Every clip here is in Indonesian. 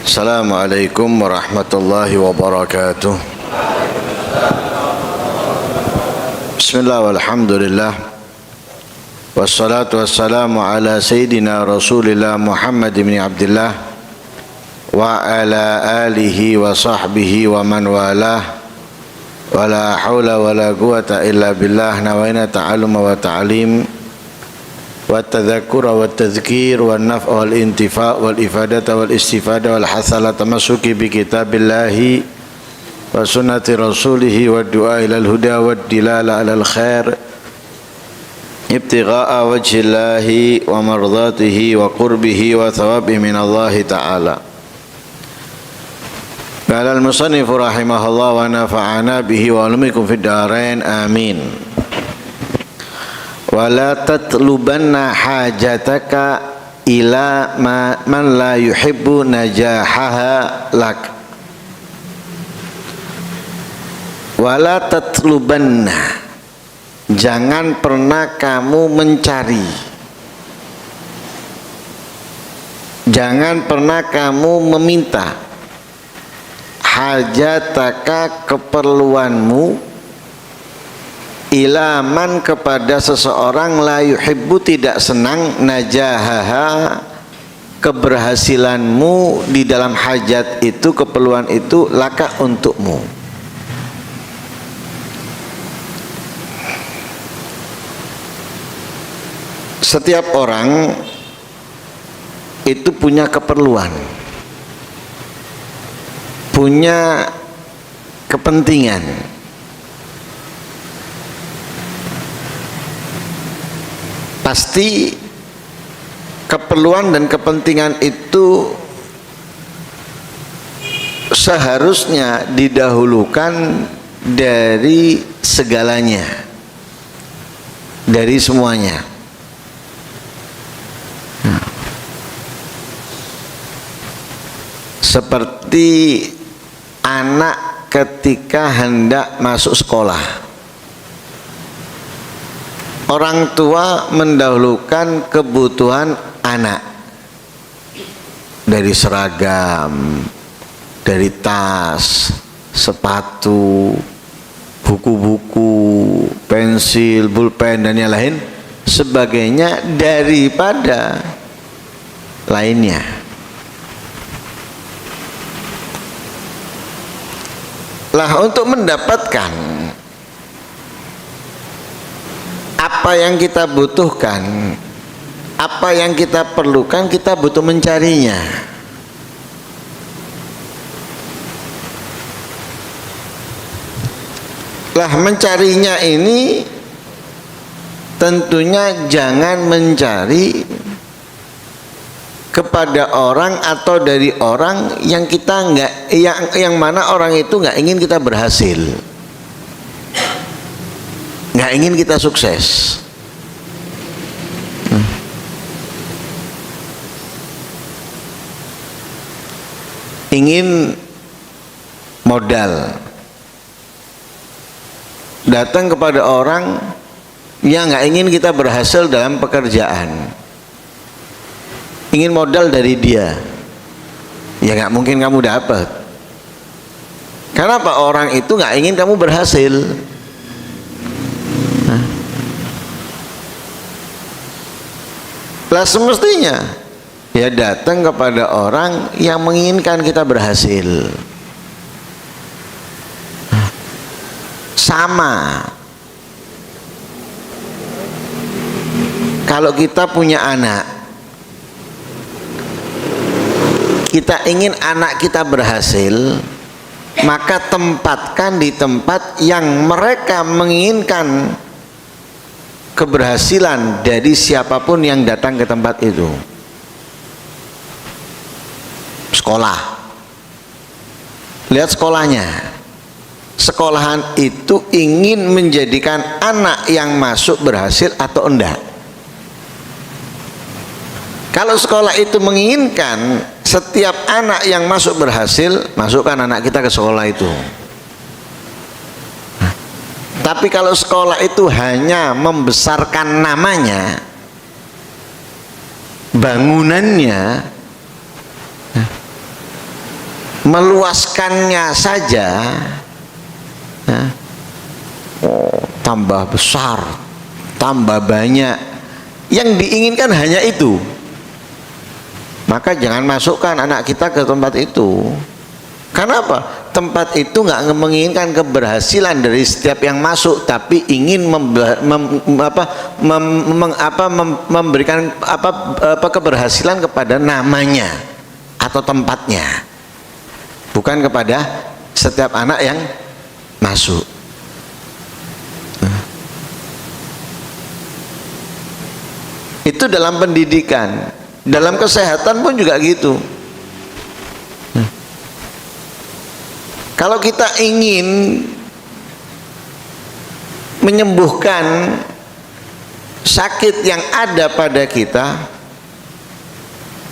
Assalamualaikum warahmatullahi wabarakatuh. Bismillah walhamdulillah. Wassalatu wassalamu ala sayyidina Rasulillah Muhammad bin Abdullah wa ala alihi wa sahbihi wa man walah. Wa la hawla wa la quwata illa billah. Nawaina ta'alluma wa ta'lim wa tadzakkura wa tadhkir wa naf'a wal intifa' wal ifadata wal istifada wal hasala tamassuki bi kitabillahi wa sunnati rasulihi wa du'a ilal huda wa dilala alal khair ibtigha'a wajhillahi wa mardatihi wa qurbihi wa thawabihi minallahi ta'ala. Qala al-musannif rahimahullah wa nafa'ana bihi wa alumikum fid dharain amin. Wala tatlubanna hajataka ila man la yuhibbu najahaha lak. Wala tatlubanna, jangan pernah kamu mencari, jangan pernah kamu meminta hajataka, keperluanmu, ilaman, kepada seseorang la yuhibbu, tidak senang, najahaha, keberhasilanmu di dalam hajat itu, keperluan itu, laka, untukmu. Setiap orang itu punya keperluan, punya kepentingan. Pasti keperluan dan kepentingan itu seharusnya didahulukan dari segalanya, dari semuanya. Seperti anak ketika hendak masuk sekolah, orang tua mendahulukan kebutuhan anak, dari seragam, dari tas, sepatu, buku-buku, pensil, pulpen dan yang lain sebagainya daripada lainnya. Lah, untuk mendapatkan apa yang kita butuhkan, apa yang kita perlukan, kita butuh mencarinya. Lah, mencarinya ini tentunya jangan mencari kepada orang atau dari orang yang kita yang mana orang itu nggak ingin kita berhasil, nggak ingin kita sukses. Ingin modal, datang kepada orang yang nggak ingin kita berhasil dalam pekerjaan, ingin modal dari dia, ya nggak mungkin kamu dapat. Karena apa? Orang itu nggak ingin kamu berhasil. Lah, semestinya ya datang kepada orang yang menginginkan kita berhasil. Sama kalau kita punya anak, kita ingin anak kita berhasil, maka tempatkan di tempat yang mereka menginginkan keberhasilan dari siapapun yang datang ke tempat itu. Sekolah, lihat sekolahnya. Sekolahan itu ingin menjadikan anak yang masuk berhasil atau enggak. Kalau sekolah itu menginginkan setiap anak yang masuk berhasil, masukkan anak kita ke sekolah itu. Tapi kalau sekolah itu hanya membesarkan namanya, bangunannya, meluaskannya saja, ya, tambah besar, tambah banyak. Yang diinginkan hanya itu. Maka jangan masukkan anak kita ke tempat itu. Karena apa? Tempat itu nggak menginginkan keberhasilan dari setiap yang masuk, tapi ingin memberikan keberhasilan kepada namanya atau tempatnya, bukan kepada setiap anak yang masuk. Itu dalam pendidikan, dalam kesehatan pun juga gitu. Kalau kita ingin menyembuhkan sakit yang ada pada kita,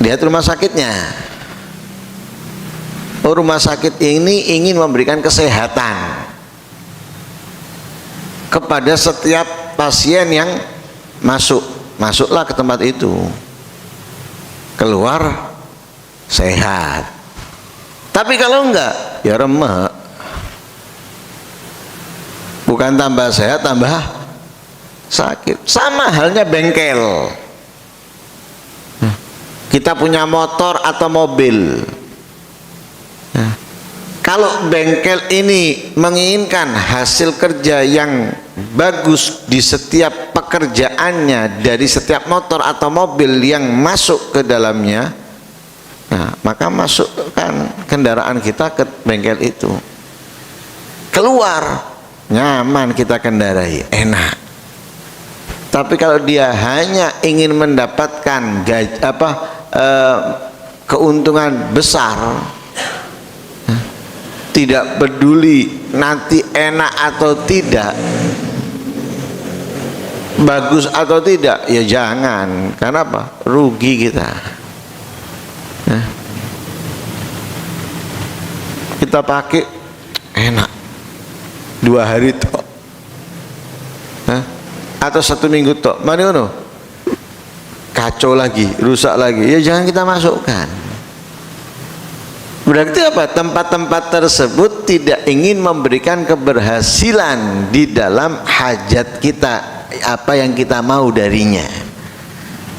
lihat rumah sakitnya. Rumah sakit ini ingin memberikan kesehatan kepada setiap pasien yang masuk. Masuklah ke tempat itu, keluar sehat. Tapi kalau enggak, ya remek. Bukan tambah sehat, tambah sakit. Sama halnya bengkel. Kita punya motor atau mobil. Kalau bengkel ini menginginkan hasil kerja yang bagus di setiap pekerjaannya dari setiap motor atau mobil yang masuk ke dalamnya, nah, maka masukkan kendaraan kita ke bengkel itu. Keluar nyaman kita kendarai, enak. Tapi kalau dia hanya ingin mendapatkan keuntungan besar, tidak peduli nanti enak atau tidak, bagus atau tidak, ya jangan. Karena apa? Rugi kita. Kita pakai enak 2 hari tok, atau 1 minggu tok, mana ngono? Kacau lagi, rusak lagi, ya jangan kita masukkan. Berarti apa? Tempat-tempat tersebut tidak ingin memberikan keberhasilan di dalam hajat kita, apa yang kita mau darinya.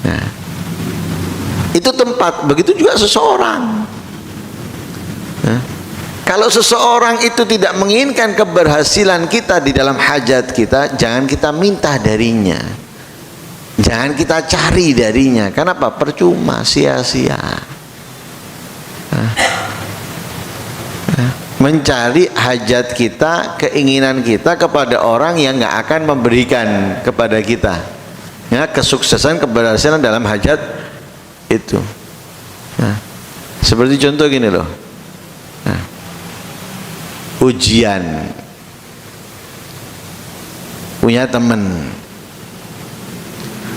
Nah, itu tempat. Begitu juga seseorang. Nah, kalau seseorang itu tidak menginginkan keberhasilan kita di dalam hajat kita, jangan kita minta darinya, jangan kita cari darinya. Kenapa? Percuma, sia-sia. Mencari hajat kita, keinginan kita kepada orang yang nggak akan memberikan kepada kita, ya, kesuksesan, keberhasilan dalam hajat itu. Nah, seperti contoh gini loh, nah, ujian, punya teman.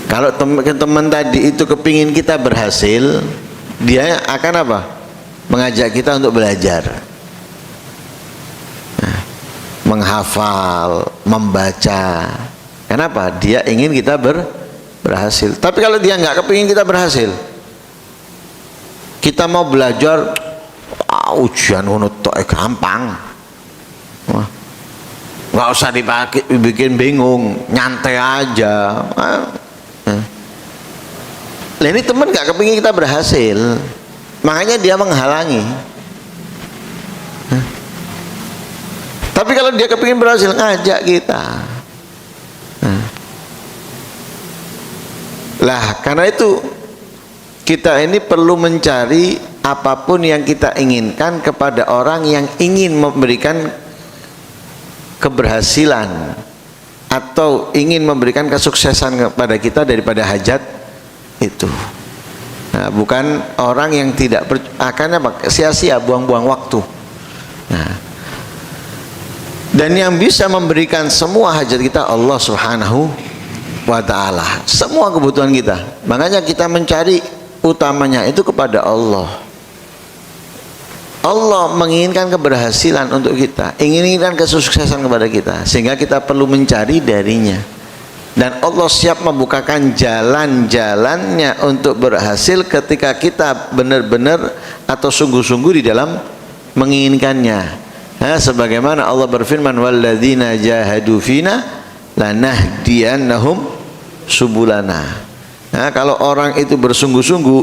Kalau teman tadi itu kepingin kita berhasil, dia akan apa? Mengajak kita untuk belajar, menghafal, membaca. Kenapa? Dia ingin kita berhasil. Tapi kalau dia nggak kepingin kita berhasil, kita mau belajar, ujian tok gampang, nggak usah dipakai, bikin bingung, nyantai aja. Lah ini teman nggak kepingin kita berhasil, makanya dia menghalangi. Tapi kalau dia kepingin berhasil, ngajak kita. Lah karena itu kita ini perlu mencari apapun yang kita inginkan kepada orang yang ingin memberikan keberhasilan atau ingin memberikan kesuksesan kepada kita daripada hajat itu. Nah, bukan orang yang tidak akan sia-sia, buang-buang waktu. Nah, dan yang bisa memberikan semua hajat kita Allah Subhanahu wa ta'ala, semua kebutuhan kita. Makanya kita mencari utamanya itu kepada Allah. Allah menginginkan keberhasilan untuk kita, inginkan kesuksesan kepada kita, sehingga kita perlu mencari darinya. Dan Allah siap membukakan jalan-jalannya untuk berhasil ketika kita benar-benar atau sungguh-sungguh di dalam menginginkannya. Sebagaimana Allah berfirman, walladzina jahadu fina lanahdiyannahum subulana. Kalau orang itu bersungguh-sungguh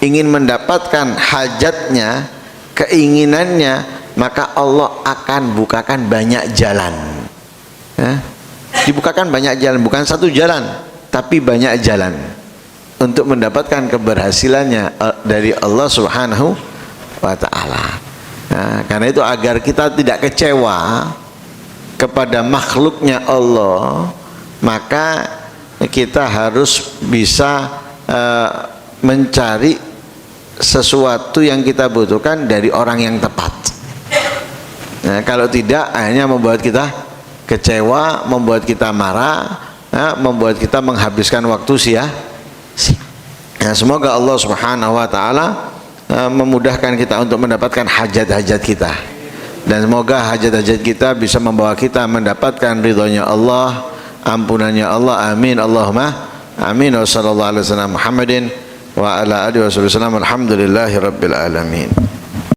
ingin mendapatkan hajatnya, keinginannya, maka Allah akan bukakan banyak jalan. Dibukakan banyak jalan, bukan satu jalan, tapi banyak jalan untuk mendapatkan keberhasilannya dari Allah Subhanahu wa ta'ala. Karena itu agar kita tidak kecewa kepada makhluknya Allah, maka kita harus bisa mencari sesuatu yang kita butuhkan dari orang yang tepat. Kalau tidak, akhirnya membuat kita kecewa, membuat kita marah, membuat kita menghabiskan waktu sia-sia. Semoga Allah Subhanahu wa ta'ala memudahkan kita untuk mendapatkan hajat-hajat kita, dan semoga hajat-hajat kita bisa membawa kita mendapatkan ridhonya Allah, ampunannya Allah. Amin Allahumma amin. Wa sallallahu alaihi wasallam Muhammadin wa ala alihi wasallam. Alhamdulillahi rabbil alamin.